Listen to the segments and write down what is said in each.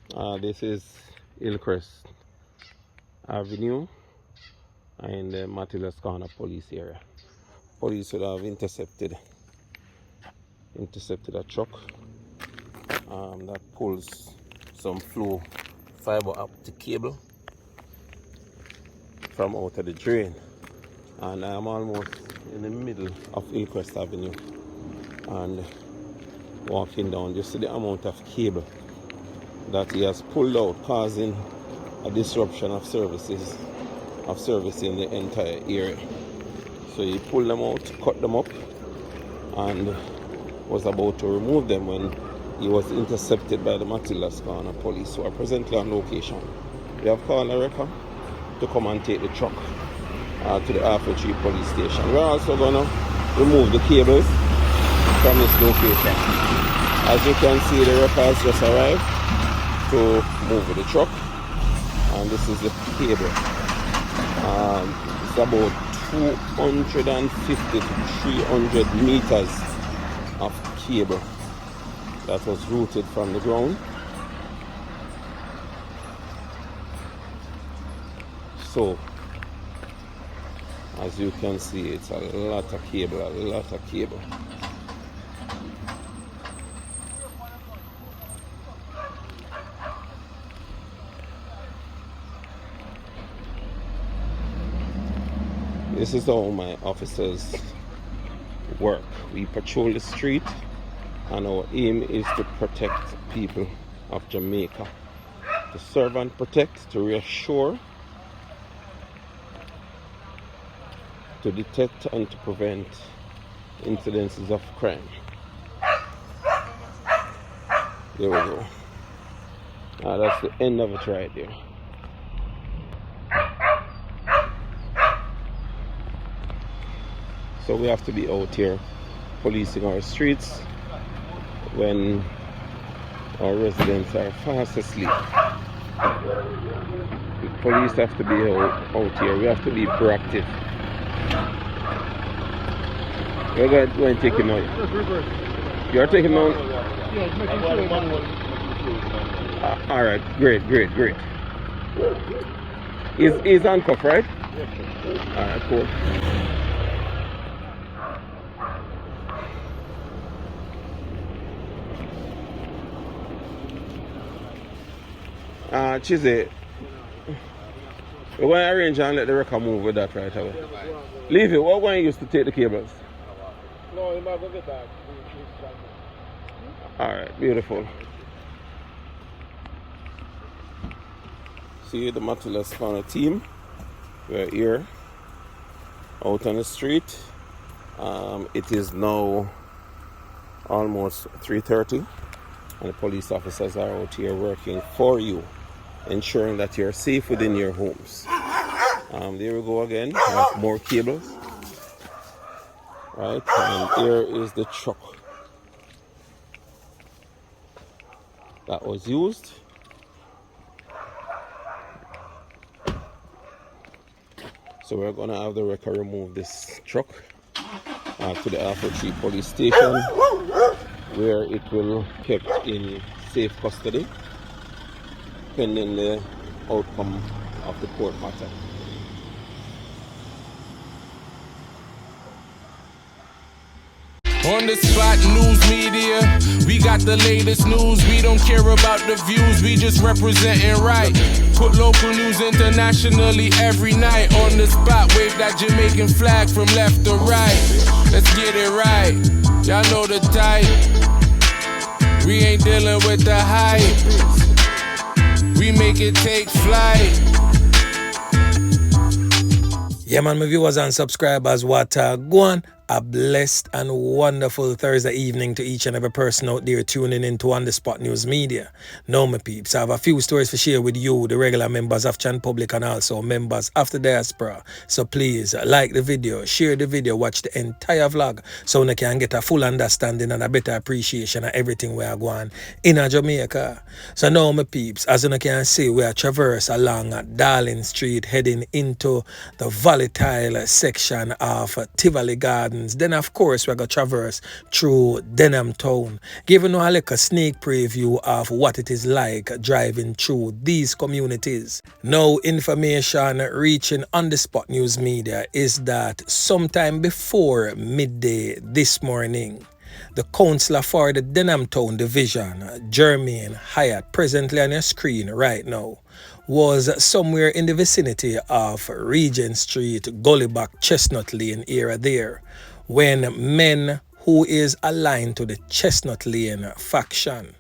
This is Hillcrest Avenue in the Matilda's Corner police area. Police would have intercepted a truck that pulls some flow fiber optic cable from out of the drain, and I am almost in the middle of Hillcrest Avenue and walking down. Just see the amount of cable that he has pulled out, causing a disruption of services in the entire area. So he pulled them out, cut them up, and was about to remove them when he was intercepted by the Matilda's Corner police, who are presently on location. We have called a record to come and take the truck to the Alpha 3 police station. We're also going to remove the cables from this location. As you can see, the records just arrived to move the truck, and this is the cable. It's about 250 to 300 meters of cable that was routed from the ground. So, as you can see, it's a lot of cable, This is how my officers work. We patrol the street, and our aim is to protect people of Jamaica. To serve and protect, to reassure, to detect and to prevent incidences of crime. There we go. That's the end of it right there. So we have to be out here policing our streets when our residents are fast asleep. The police have to be out here. We have to be proactive. We're going to take him out. You are taking him out? Yeah, making sure. Alright, great. He's handcuffed, right? Yes, sir. Alright, cool. Chizzy, we're going to arrange and let the record move with that right away. Leave it. What going to use to take the cables? No, you might go get that. Alright, beautiful. See the Matilda's Corner team. We're here out on the street. It is now almost 3:30, and the police officers are out here working for you, ensuring that you're safe within your homes. There we go again. We have more cables. Right, and here is the truck that was used. So we're gonna have the wrecker remove this truck to the Alpha 3 police station, where it will be kept in safe custody pending the outcome of the court matter. On the spot, news media, we got the latest news. We don't care about the views, we just representing right. Put local news internationally every night. On the spot, wave that Jamaican flag from left to right. Let's get it right, y'all know the type. We ain't dealing with the hype, we make it take flight. Yeah, man, my viewers and subscribers, what go on? A blessed and wonderful Thursday evening to each and every person out there tuning in to On The Spot News Media. Now, my peeps, I have a few stories to share with you, the regular members of Chan Public and also members of the diaspora. So please, like the video, share the video, watch the entire vlog so you can get a full understanding and a better appreciation of everything we are going in Jamaica. So now, my peeps, as you can see, we are traverse along Darling Street heading into the volatile section of Tivoli Garden happens, then of course we're going to traverse through Denham town, giving you a sneak preview of what it is like driving through these communities. Now, information reaching on the Spot News Media is that sometime before midday this morning, the councillor for the Denham Town Division, Jermaine Hyatt, presently on your screen right now, was somewhere in the vicinity of Regent Street, Gullyback, Chestnut Lane area there, when men who is aligned to the Chestnut Lane faction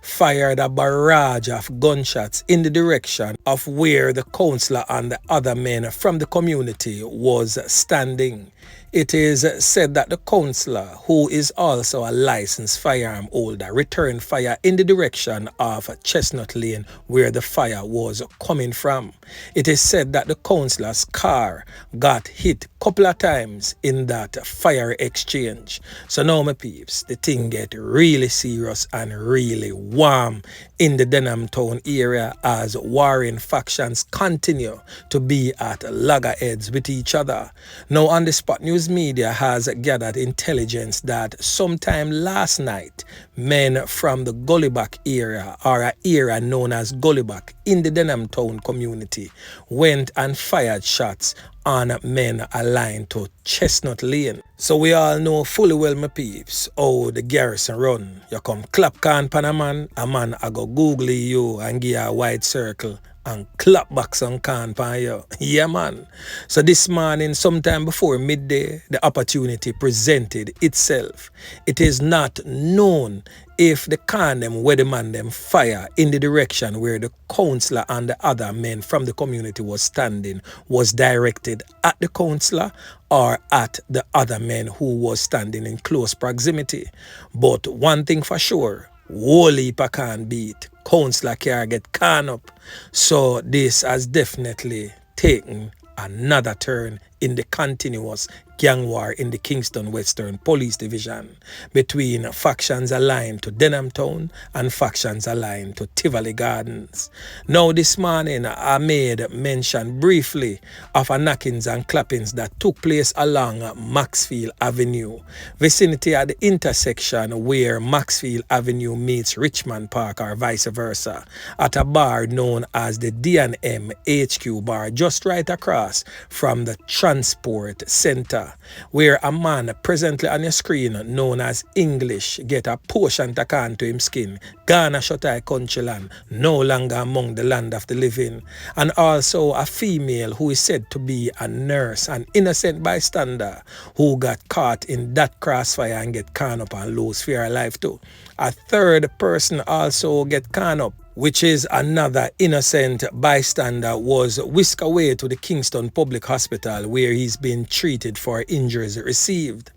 fired a barrage of gunshots in the direction of where the councillor and the other men from the community was standing. It is said that the councillor, who is also a licensed firearm holder, returned fire in the direction of Chestnut Lane where the fire was coming from. It is said that the councillor's car got hit a couple of times in that fire exchange. So now, my peeps, the thing get really serious and really warm in the Denham town area as warring factions continue to be at loggerheads with each other. Now, on the Spot News Media has gathered intelligence that sometime last night, men from the Gullyback area, or an area known as Gullyback in the Denham town community, went and fired shots on men aligned to Chestnut Lane. So we all know fully well, my peeps, how the garrison run. You come clap can pan a man I go Google you and give you a wide circle and clap back some can pan you. Yeah, man. So this morning, sometime before midday, the opportunity presented itself. It is not known if the can them where the man them fire in the direction where the councillor and the other men from the community was standing was directed at the councillor or at the other men who was standing in close proximity. But one thing for sure, whole heap can beat, councillor can get can up. So this has definitely taken another turn in the continuous gang war in the Kingston Western Police Division between factions aligned to Denham Town and factions aligned to Tivoli Gardens. Now this morning I made mention briefly of a knockings and clappings that took place along Maxfield Avenue, vicinity at the intersection where Maxfield Avenue meets Richmond Park or vice versa, at a bar known as the Denham HQ bar just right across from the Transport Center, where a man presently on your screen known as English get a portion taken to him skin, Ghana shut eye country land, no longer among the land of the living, and also a female who is said to be a nurse, an innocent bystander who got caught in that crossfire and get caught up and lose fear of life too. A third person also get caught up, which is another innocent bystander, was whisked away to the Kingston Public Hospital where he's been treated for injuries received.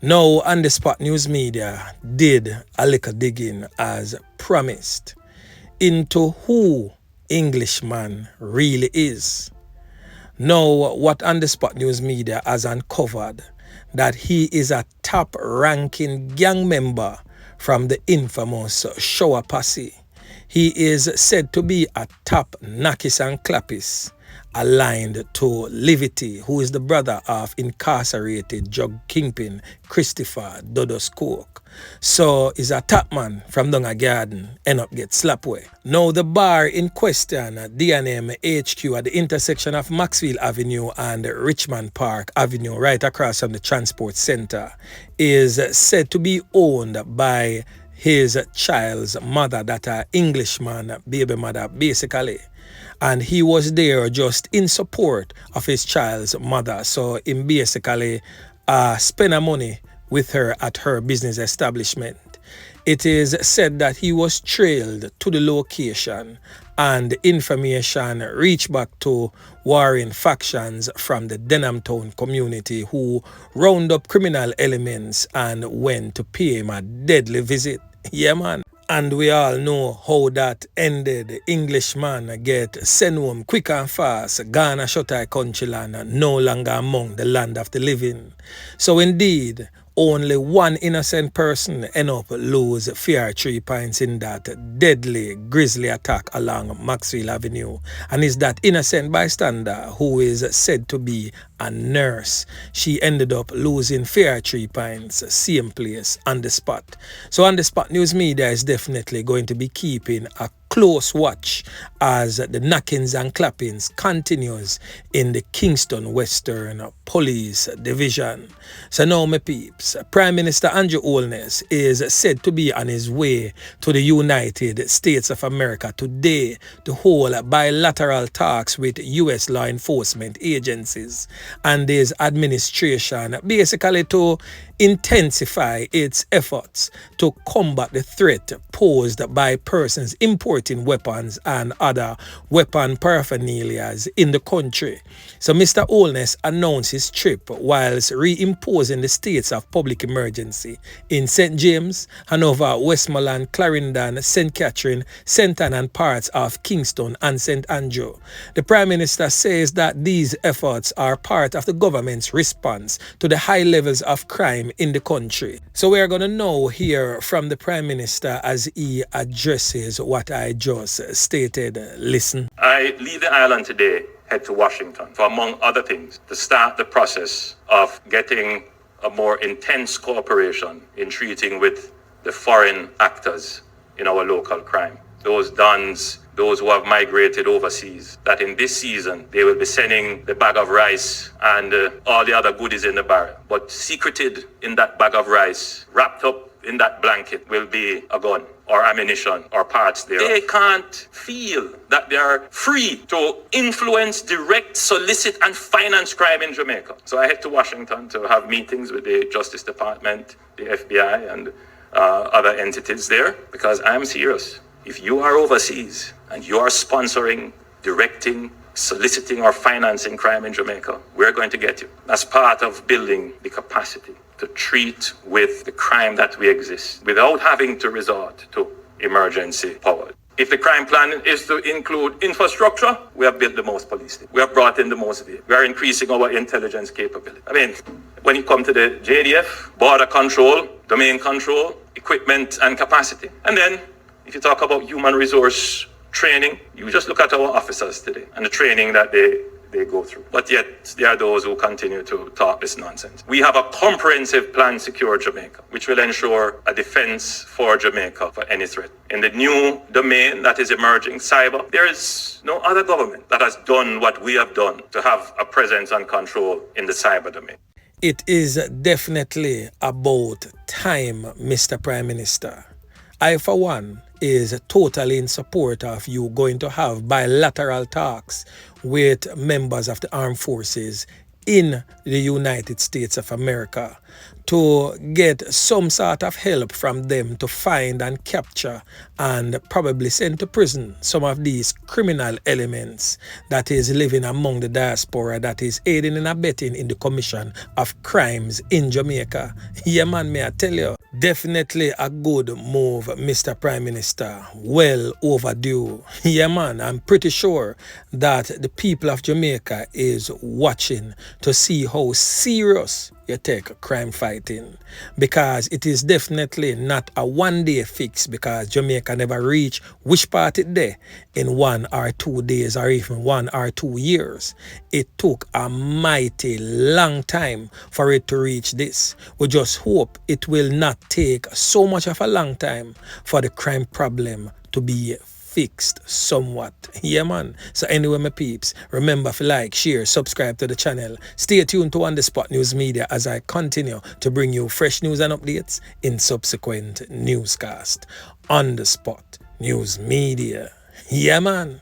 Now, on the Spot News Media did a little digging as promised into who Englishman really is. Now, what on the Spot News Media has uncovered that he is a top-ranking gang member from the infamous Shower Posse. He is said to be a top Nakis and Clappis, aligned to Livity, who is the brother of incarcerated drug kingpin Christopher Dodos Cook. So he's a top man from down a garden, end up get slapped away. Now the bar in question, Denham HQ at the intersection of Maxfield Avenue and Richmond Park Avenue, right across from the Transport Center, is said to be owned by his child's mother, that a Englishman baby mother basically, and he was there just in support of his child's mother. So he basically spent money with her at her business establishment. It is said that he was trailed to the location and information reached back to warring factions from the Denham Town community who round up criminal elements and went to pay him a deadly visit. Yeah, man. And we all know how that ended. The Englishman get sent home quick and fast. Ghana shut eye country land, no longer among the land of the living. So indeed, only one innocent person end up lose 3 points in that deadly, grisly attack along Maxfield Avenue. And is that innocent bystander who is said to be a nurse. She ended up losing 3 points, same place, on the spot. So On the Spot News Media is definitely going to be keeping a close watch as the knockings and clappings continues in the Kingston Western Police Division. So now, my peeps, Prime Minister Andrew Holness is said to be on his way to the United States of America today to hold bilateral talks with U.S. law enforcement agencies and his administration, basically to intensify its efforts to combat the threat posed by persons importing weapons and other weapon paraphernalia in the country. So Mr. Holness announced his trip whilst reimposing the states of public emergency in St. James, Hanover, Westmoreland, Clarendon, St. Catherine, St. Anne and parts of Kingston and St. Andrew. The Prime Minister says that these efforts are part of the government's response to the high levels of crime in the country. So we are going to now hear from the Prime Minister as he addresses what I just stated. Listen. I leave the island today, head to Washington for, among other things, to start the process of getting a more intense cooperation in treating with the foreign actors in our local crime. Those dons, those who have migrated overseas, that in this season they will be sending the bag of rice and all the other goodies in the barrel. But secreted in that bag of rice, wrapped up in that blanket, will be a gun or ammunition or parts thereof. They can't feel that they are free to influence, direct, solicit and finance crime in Jamaica. So I head to Washington to have meetings with the Justice Department, the FBI and other entities there, because I'm serious. If you are overseas and you are sponsoring, directing, soliciting or financing crime in Jamaica, we're going to get you. That's part of building the capacity to treat with the crime that we exist without having to resort to emergency power. If the crime plan is to include infrastructure, we have built the most police. We have brought in the most vehicles. We are increasing our intelligence capability. I mean, when you come to the JDF, border control, domain control, equipment and capacity. And then if you talk about human resource training, you just look at our officers today and the training that they go through. But yet, there are those who continue to talk this nonsense. We have a comprehensive plan Secure Jamaica, which will ensure a defense for Jamaica for any threat. In the new domain that is emerging, cyber, there is no other government that has done what we have done to have a presence and control in the cyber domain. It is definitely about time, Mr. Prime Minister. I, for one, is totally in support of you going to have bilateral talks with members of the armed forces in the United States of America to get some sort of help from them to find and capture and probably send to prison some of these criminal elements that is living among the diaspora, that is aiding and abetting in the commission of crimes in Jamaica. Yeah, man, may I tell you, definitely a good move, Mr. Prime Minister. Well overdue. Yeah, man, I'm pretty sure that the people of Jamaica is watching to see how serious you take crime fighting, because it is definitely not a one-day fix, because Jamaica never reach which part it there in 1 or 2 days or even 1 or 2 years. It took a mighty long time for it to reach this. We just hope it will not take so much of a long time for the crime problem to be fixed somewhat. Yeah, man. So anyway, my peeps, remember to like, share, subscribe to the channel. Stay tuned to On The Spot News Media as I continue to bring you fresh news and updates in subsequent newscast. On The Spot News Media. Yeah, man.